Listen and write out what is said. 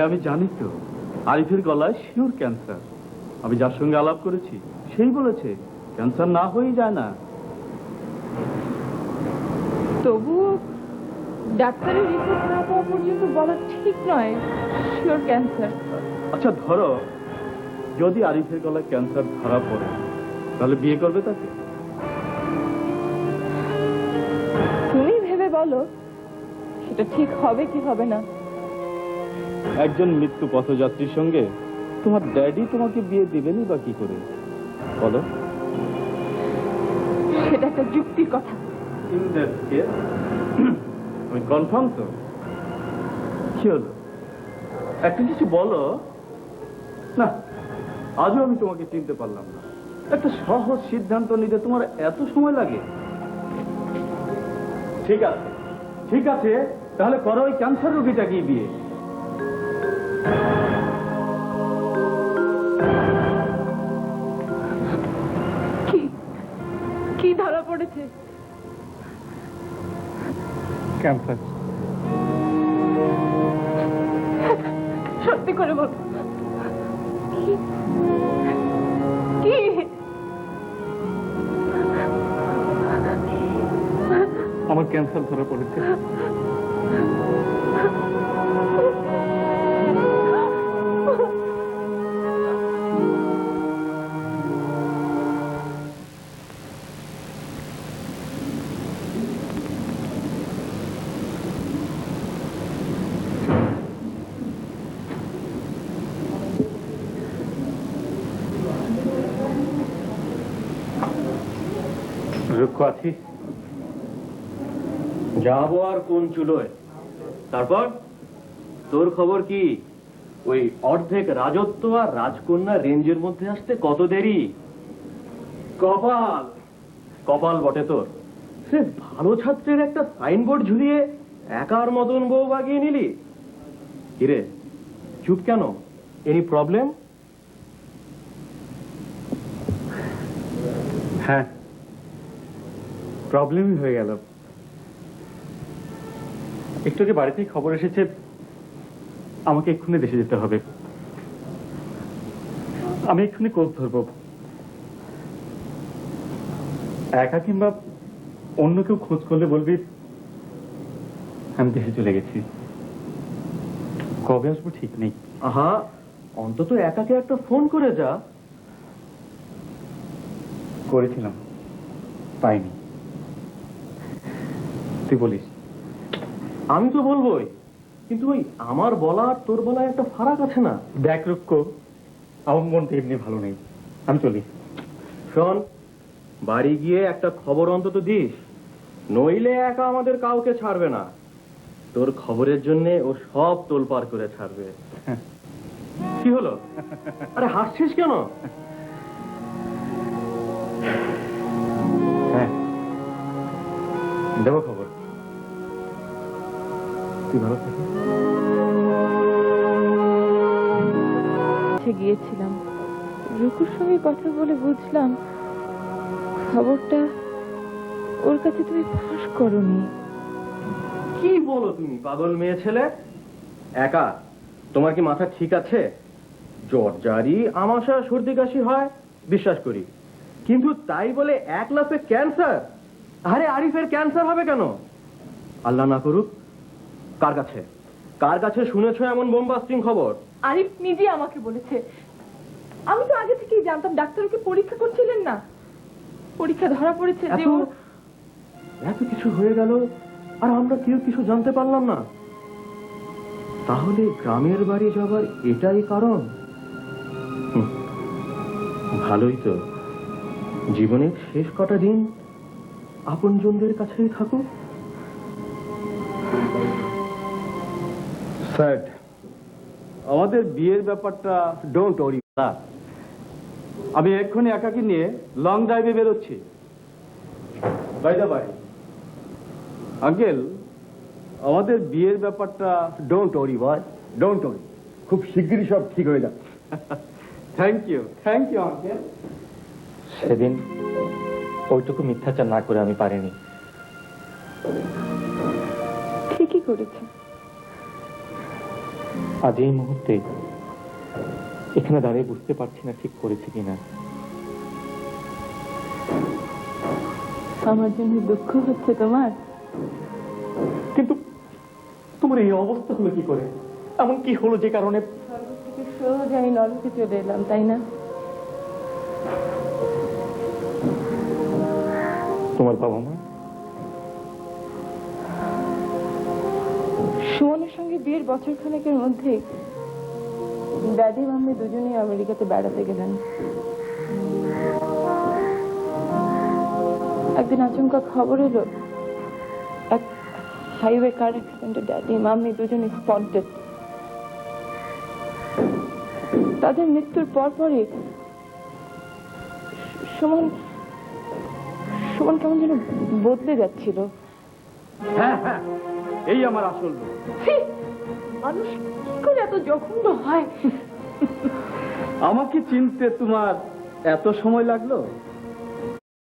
ভাই আমি জানি তো আরিফের গলায় শিওর ক্যান্সার। আমি যার সঙ্গে আলাপ করেছি সেই বলেছে ক্যান্সার না হয়েই যায় না। তবুও ডাক্তারের রিপোর্ট না পাওয়া পর্যন্ত বলা ঠিক নয় শিওর ক্যান্সার। আচ্ছা ধরো যদি আরিফের গলায় ক্যান্সার ধরা পড়ে তাহলে বিয়ে করবে তাকে? তুমি ভেবে বলো সেটা ঠিক হবে কি হবে না। একজন মৃত্যু পথযাত্রীর সঙ্গে তোমার ড্যাডি তোমাকে বিয়ে দিবেনই বা কি করে বলো? সেটা একটা যুক্তির কথা। আমি কনফার্ম তো। কি হলো একটা কিছু বলো না। আজও আমি তোমাকে চিনতে পারলাম না। একটা সহজ সিদ্ধান্ত নিতে তোমার এত সময় লাগে? ঠিক আছে ঠিক আছে, তাহলে করো ওই ক্যান্সার রোগীটাকে বিয়ে। কি ধরা পড়েছে? ক্যান্সার। সত্যি করে বল কি? আমার ক্যান্সার ধরা পড়েছে। রুক্কাছি যাবো আর কোন চুলোয়। তারপর তোর খবর কি? ওই অর্ধেক রাজত্ব আর রাজকন্যা রেঞ্জের মধ্যে আসতে কত দেরি? কপাল কপাল বটে তোর। সে ভালো ছাত্রের একটা সাইনবোর্ড ঝুলিয়ে একার মতন বউ বাগিয়ে নিলি। কিরে চুপ কেন? Any problem? হ্যাঁ প্রবলেমই হয়ে গেল। একটু আগে বাড়িতেই খবর এসেছে আমাকে এক্ষুনি দেশে যেতে হবে। আমি এক্ষুনি কোচ ধরবো। একা কিংবা অন্য কেউ খোঁজ করলে বলবি আমি দেশে চলে গেছি। কবে আসবো ঠিক নেই। আহা অন্তত একাকে একটা ফোন করে যা। করেছিলাম পাইনি। তুই বলিস? আমি তো বলবোই, কিন্তু ওই আমার বলা আর তোর বলা একটা ফারাক আছে না? দেখ রুক্ষ, আমার মনটা এমনি ভালো নেই, আমি চলি। শোন, বাড়ি গিয়ে একটা খবর অন্তত দিস, নইলে একা আমাদের কাউকে ছাড়বে না। তোর খবরের জন্য ও সব তোলপাড় করে ছাড়বে। কি হলো? আরে হাসছিস কেন? হ্যাঁ দেবো খবর। তুই ভালো থাকিস। গিয়েছিলাম রুকুর সঙ্গে কথা বলে বুঝলাম খবরটা ওর কাছে তুমি ফাঁস করোনি। কি বলো তুমি পাগল মেয়ে ছেলে? একা তোমার কি মাথা ঠিক আছে? জ্বর জারি আমাশা সর্দি কাশি হয় বিশ্বাস করি, কিন্তু তাই বলে এক লাফে ক্যান্সার? আরে আরিফের ক্যান্সার হবে কেন? আল্লাহ না করুক। কার কাছে কার কাছে শুনেছো এমন বোমবাস্টিং খবর? আরিফ নিজে আমাকে বলেছে। আমি তো আগে থেকেই জানতাম। ডাক্তার ওকে পরীক্ষা করছিলেন না, পরীক্ষা ধরা পড়েছে যে এত কিছু হয়ে গেল আর আমরা কেউ কিছু জানতে পারলাম না। তাহলে গ্রামের বাড়ি যাবার এটাই কারণ? ভালোই তো, জীবনের শেষ কটা দিন আপনজনদের কাছেই থাকুক। স্যার আমাদের বিয়ের ব্যাপারটা ডোন্ট ওয়ারি। আমি এক্ষুনি একাকে নিয়ে লং ড্রাইভে বেরোচ্ছি। বাই দা বাই আঙ্কেল, আমাদের বিয়ের ব্যাপারটা don't worry boy, don't worry, খুব শিগগিরই সব ঠিক হয়ে যাবে। Thank you uncle. সেদিন ওইটুকু মিথ্যাচার না করে আমি পারিনি। ঠিকই করেছে। আজ এই মুহূর্তে এখানে দাঁড়িয়ে বুঝতে পারছি না ঠিক করেছি কিনা। আমার জন্য দুঃখ হচ্ছে তোমার? কিন্তু তোমার এই অবস্থা হলো কি করে? এমন কি হলো যে কারণে? স্বর্গ থেকে সোজা এই নরকে চলে এলাম, তাই না? তোমার বাবা মা? সুমনের সঙ্গে বিয়ের বছর খানেকের মধ্যে ড্যাডি মাম্মি দুজনেই আমেরিকাতে বেড়াতে গেলেন। একদিন আচমকা খবর এলো এক হাইওয়ে কার অ্যাক্সিডেন্টে ড্যাডি মাম্মি দুজনে স্পট ডেথ। তাদের মৃত্যুর পরপরই সুমন সুমন কেমন যেন বদলে যাচ্ছিল। হ্যাঁ হ্যাঁ, এই আমার আসল রূপ। মানুষ কি করে এত জঘন্য হয়? আমাকে চিনতে তোমার এত সময় লাগলো?